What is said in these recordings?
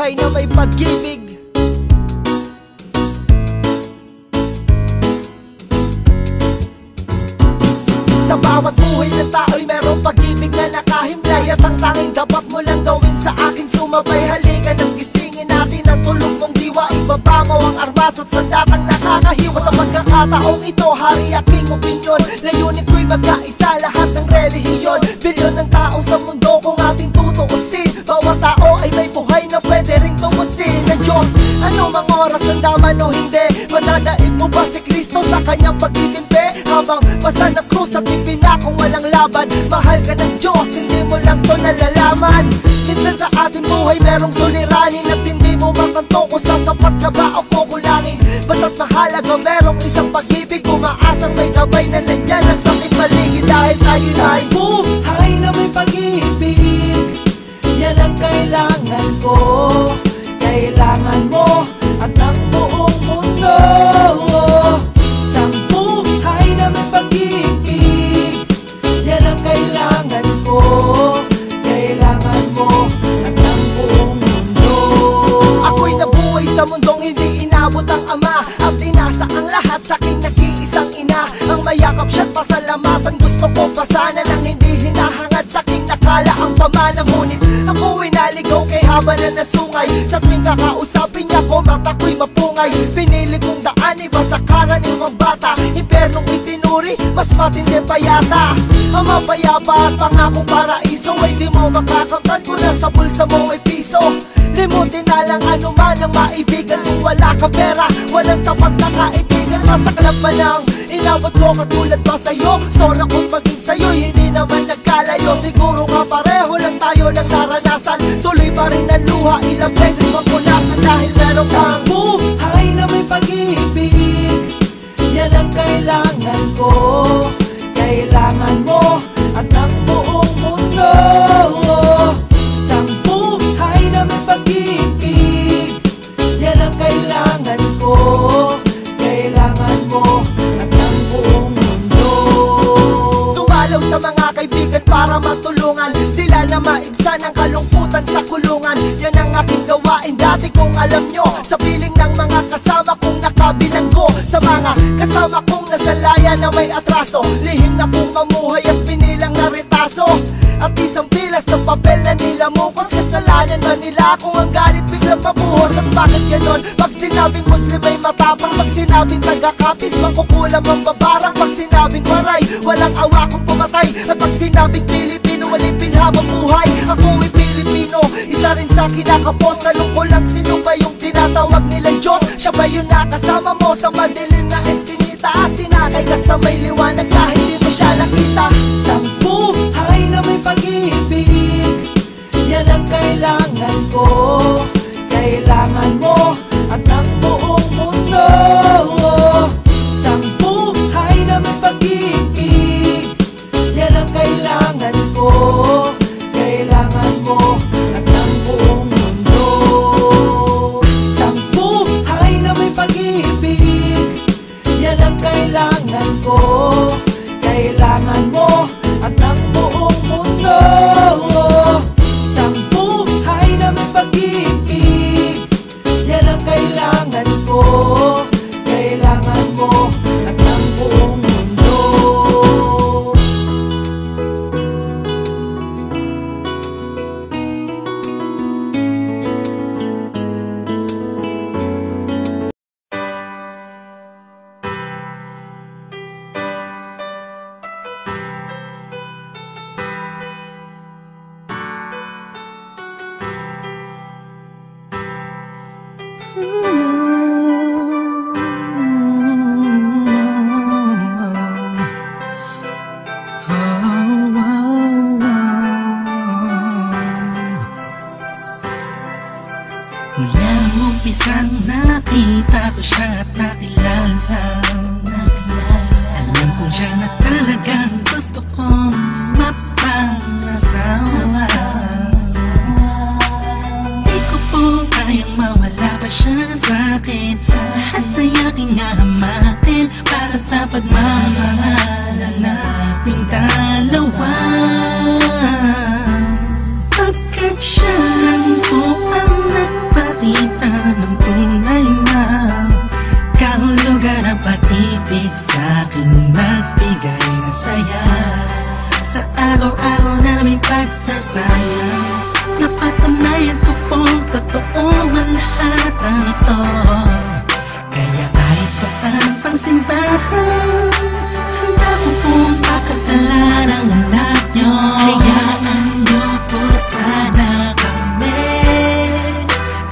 buhay na may pag-ibig. Sa bawat buhay ng tao'y merong pag-ibig na nakahimlay, at ang tanging dapat mo lang gawin sa akin sumabay. Halika nang gisingin natin ang tulog mong diwa, ibaba mo ang armas at sandatang nakakahiwa. Sa pagkakataong ito, hari aking opinyon, layunin ko'y magkaisa lahat ng relihiyon. Bilyon ng tao sa mundo kung ating tutuusin, bawat tao ay may buhay na pwede ring tumusin ng Diyos. Ano mang oras ang daman o hindi, madadaig mo ba si Kristo sa kanyang pagtitimpi? Habang basa ng krus at ipinakong walang laban, mahal ka ng Diyos, hindi mo lang to nalalaman. Minsan sa ating buhay merong suliranin at hindi mo makanto kung sasapat ka ba o kukulangin. Basta't mahalaga merong isang pag-ibig, umaasang may gabay na nandyan ang sakit paligid. Dahil tayo ay buhay na may pag-ibig, yan ang kailangan ko, kailangan mo at ng buong mundo. Isang buhay na may pag-ibig, yan ang kailangan ko, kailangan mo at ng buong mundo. Ako'y nabuhay sa mundong hindi inabot ang ama, at inasa ang lahat sa aking nag-iisang ina. Ang mayakap siya't pasalamatan, gusto ko pa sana nang hindi hinahangad sa aking nakala ang pamana. Ngunit ako'y naligaw kay haba na nasungay, sa tuwing kakausapin niya ko mata ko'y mapungay. Pinili kong daan iba sa karaniwang bata, impernong itinuri mas matindi pa yata. Ang mapayapa at pangakong paraiso ay di mo makakamtan kung nasa bulsa mo may piso. Limutin na lang anuman ang maibigan kung wala ka pera, walang tapat na kaibigan. Masaklap pa lang inabot ko katulad pa sa'yo, storya ko't maging sa'yo hindi naman nagkalayo. Siguro nga pareho lang tayo ng naranasan, tuloy pa rin ang luha, ilang beses mapunasan. Dahil meron kang buhay na may pag-ibig, yan ang kailangan ko, kailangan mo at ng buong mundo. Isang buhay na may pag-ibig, yan ang kailangan ko, kailangan mo at ng buong mundo. Dumalaw sa mga kaibigan para matulungan sila na maibsan ang kalungkutan sa kulungan. Yan ang aking gawain dati kung alam nyo, sa piling ng mga kasama kong nakabilanggo. Sa mga kasama kong nasalaya na may atraso, lihim na kong mamuhay at pinilang na retaso. At isang pilas ng papel na nilamukos, kasalanan na nila kung ang galit biglang mabuhos. At bakit ganon? Pag sinabing Muslim ay matapang, pag sinabing taga-kapis makukulam ang babarang, pag sinabing maray walang awa kong pumatay, at pag sinabing Pilipino walipin habang buhay. Ako'y Pilipino, isa rin sa kinakapos. Tanong ko lang sino ba yung tinatawag nilang Diyos? Siya ba yung nakasama mo sa madilim na eskinita, at tinakay ka sa may liwanag kahit di mo siya nakita? Isang buhay na may pag-ibig, yan ang kailangan ko, kailangan mo at ng buong mundo. Isang buhay na may pag-ibig, yan ang kailangan ko, kailangan mo at ng buong mundo. Isang buhay na may pag-ibig, yan ang kailangan ko, kailangan mo at ng buong mundo. Isang buhay na may pag-ibig, yan ang kailangan ko, kailangan mo at ng buong mundo. Mula umpisang nakita ko siya at nakilala. Alam kong siya na talagang gusto kong mapangasawa. Di ko po kayang mawala pa siya sa'kin. Lahat ay aking hahamakin para sa pagmamahalan naming dalawa. Pagkat siya lang po ang nagpapalala pag-ibig sa'kin nagbigay ng saya. Sa araw-araw namin pagsasaya, napatunayan ko pong totoong lahat ang ito. Kaya kahit saan pang simbahan, handa ko pong pakasalan ang anak nyo. Hayaan nyo po sana kami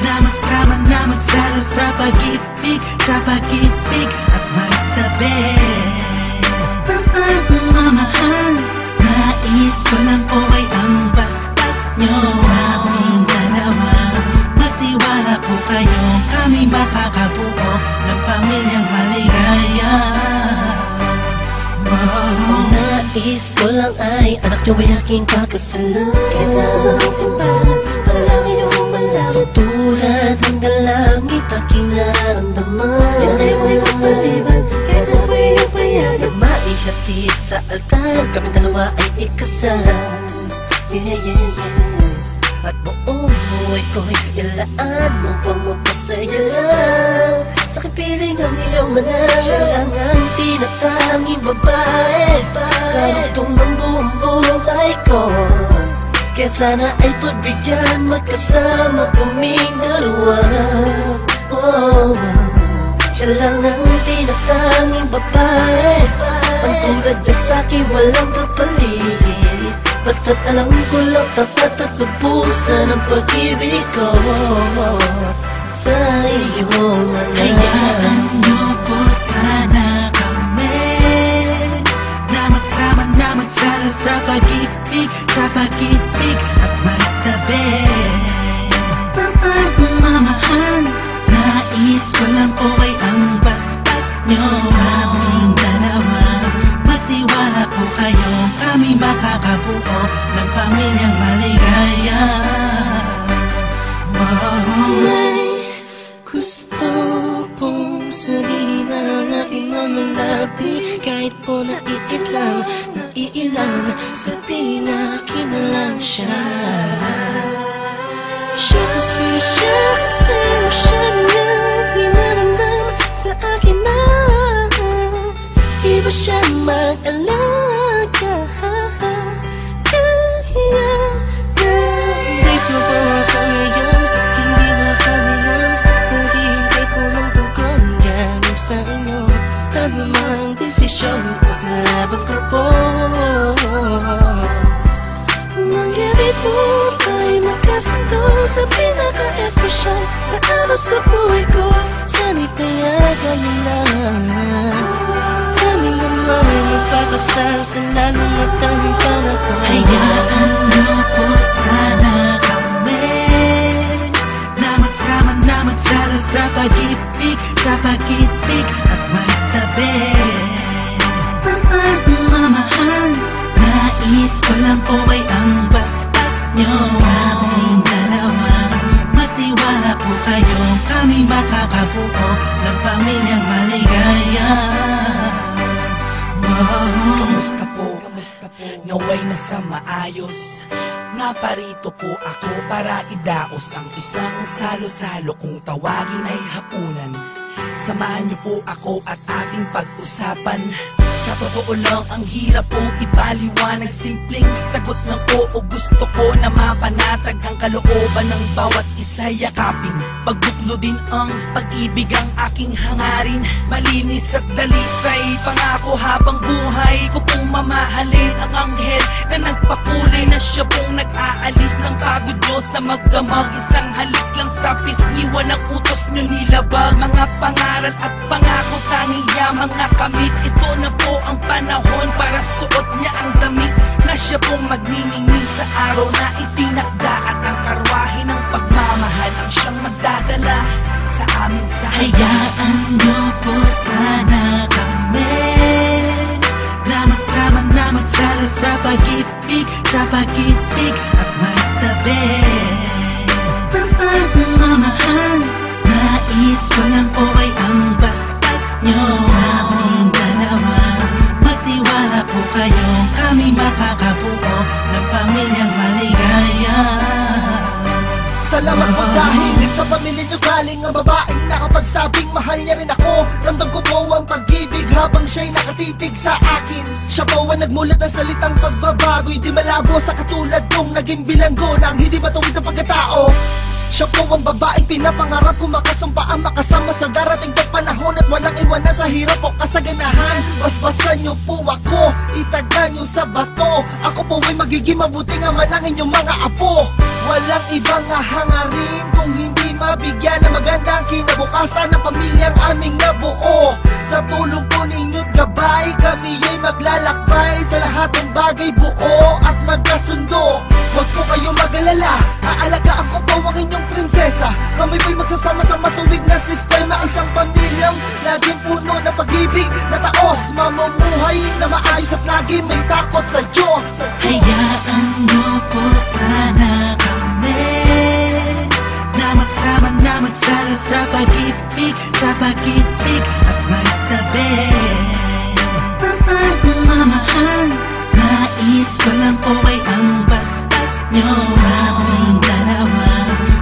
na magsama na magsalo sa pag-ibig, sa pag-ibig at magtabi. Pagmamahal, nais ko lang po ay ang basbas nyo sa aming dalawa. Magtiwala po kayo, kami makakabuo ng pamilyang maligaya. Nais ko lang ay anak nyo ay aking pakasalan. Kahit sa aming simbahan, palangin nyo malaman. So tulad ng galangit aking nararamdaman. Yan ay may mapaliban, kaya sa buhay nyo payagan. Maihatid sa altar, kaming dalawa ay ikasal. Yeah, yeah, yeah. At buong buhay ko'y ilaan mo pang mapasaya lang. Sa kapiling ang iyong anak, siya lang ang tinatanging babae, karugtong ng buong buhay ko. Kaya sana ay pagbigyan, magkasama kaming dalawa. Oh, siya lang ang tinatanging babae, ang tulad niya sa'kin walang kapalit. Basta't alam ko lang tapat at lubusan ang pag-ibig ko sa iyong anak. Hayaan nyo po sana kami na magsama na magsalo sa pag-ibig, sa pag-ibig at magtabi. Pagmamahal, nais ko lang po ay ang basbas nyo sa aming dalawa. Magtiwala po kayo, kami makakabuo ng pamilyang maligaya. May gusto pong sabihin ang aking mga labi, kahit po naiilang, sabihin akin na lang siya. Siya kasi niya pinanamdam sa akin na iba siya mag-alaga. Hindi ko ba ako ngayon, hindi na kami nun, naghihintay ko ng tugon galing sa inyo. Ano mang desisyon, paglalaban ko po. Mangyari po tayo magkasundo sa pinaka-espesyal na araw sa buhay ko. Sana'y payagan mo lang, kami naman ay magpapasal sa lalong at tanging panahon. Hayaan nyo po sana kami na magsama na magsalo sa pag-ibig, sa pag-ibig at magtabi. Pagmamahal, nais ko lang po ay ang basbas nyo sa aming dalawa. Magtiwala po kayo, kami makakabuo ng pamilyang maligaya. Kamusta po? Naway nasa maayos. Naparito po ako para idaos ang isang salo-salo kung tawagin ay hapunan. Samahan niyo po ako at ating pag-usapan. Sa totoo lang ang hirap pong ipaliwanag. Simpleng sagot ng oo, gusto ko na mapanatag ang kalooban ng bawat isa yakapin. Pagbuklo din ang pag-ibig ang aking hangarin. Malinis at dalisay, pangako habang buhay ko pong mamahalin ang anghel na nagpakulay na siya pong nag-aalis ng pagod nyo sa magdamag. Isang halik lang sa pisngi, walang utos nyo nilabag. Mga pangaral at pangako tanging yamang nakamit. Ito na po ang panahon para suot niya ang damit na siya pong magniningning sa araw na itinakda. At ang karwahe ng pagmamahal ang siyang magdadala sa amin sa hayaan nyo po sana kami na magsama na magsalo sa pag-ibig, sa pag-ibig at magtabi. Pagmamahal, nais ko lang po ay ang basbas nyo sa aming dalawa. Magtiwala po kayo, kami makakabuo ng pamilyang maligaya. Salamat po dahil sa pamilya nyo galing ang babaeng nakapagsabi nagsasabing mahal niya rin ako. Ramdam ko po ang pag-ibig habang siya'y nakatitig sa akin. Siya po ang nagmulat ng salitang pagbabago, hindi malabo sa katulad nung naging bilanggo ng hindi matuwid na pagkatao. Siya po ang babaeng pinapangarap ko, makasumpa ang makasama sa darating na panahon at walang iwanan sa hirap o kasaganahan. Basbasan niyo po ako, itagan niyo sa bato. Ako po ay magiging mabuting ama ng inyong mga apo. Walang ibang hangarin kung hindi mabigyan ng magandang kinabukasan ng pamilyang aming nabuo. Sa tulong po ninyo't gabay, kami ay maglalakbay sa lahat ng bagay, buo at magkasundo. Huwag po kayong mag-alala, aalagaan ko po ang inyong prinsesa. Kami po'y magsasama sa matuwid na sistema, isang pamilyang laging puno ng pag-ibig na taos, mamumuhay na maayos at lagi may takot sa Diyos. Hayaan niyo po sana kami na magsama na magsalo sa pag-ibig at magtabi. Mamahal, nais ko lang po ay ang basbas nyo sa aming dalawa.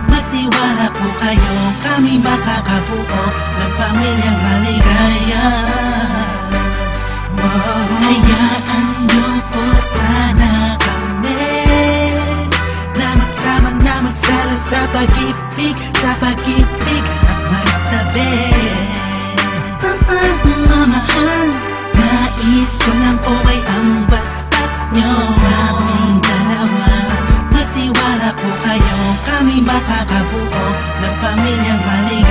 Magtiwala po kayo, kami makakabuo ng pamilyang maligaya. Hayaan niyo po sana kami na magsama na magsalo sa pag-ibig at magtabi. Mamahal, nais ko lang po ay ang basbas nyo sa aming dalawa. Magtiwala po kayo, kami makakabuo ng pamilyang maligaya.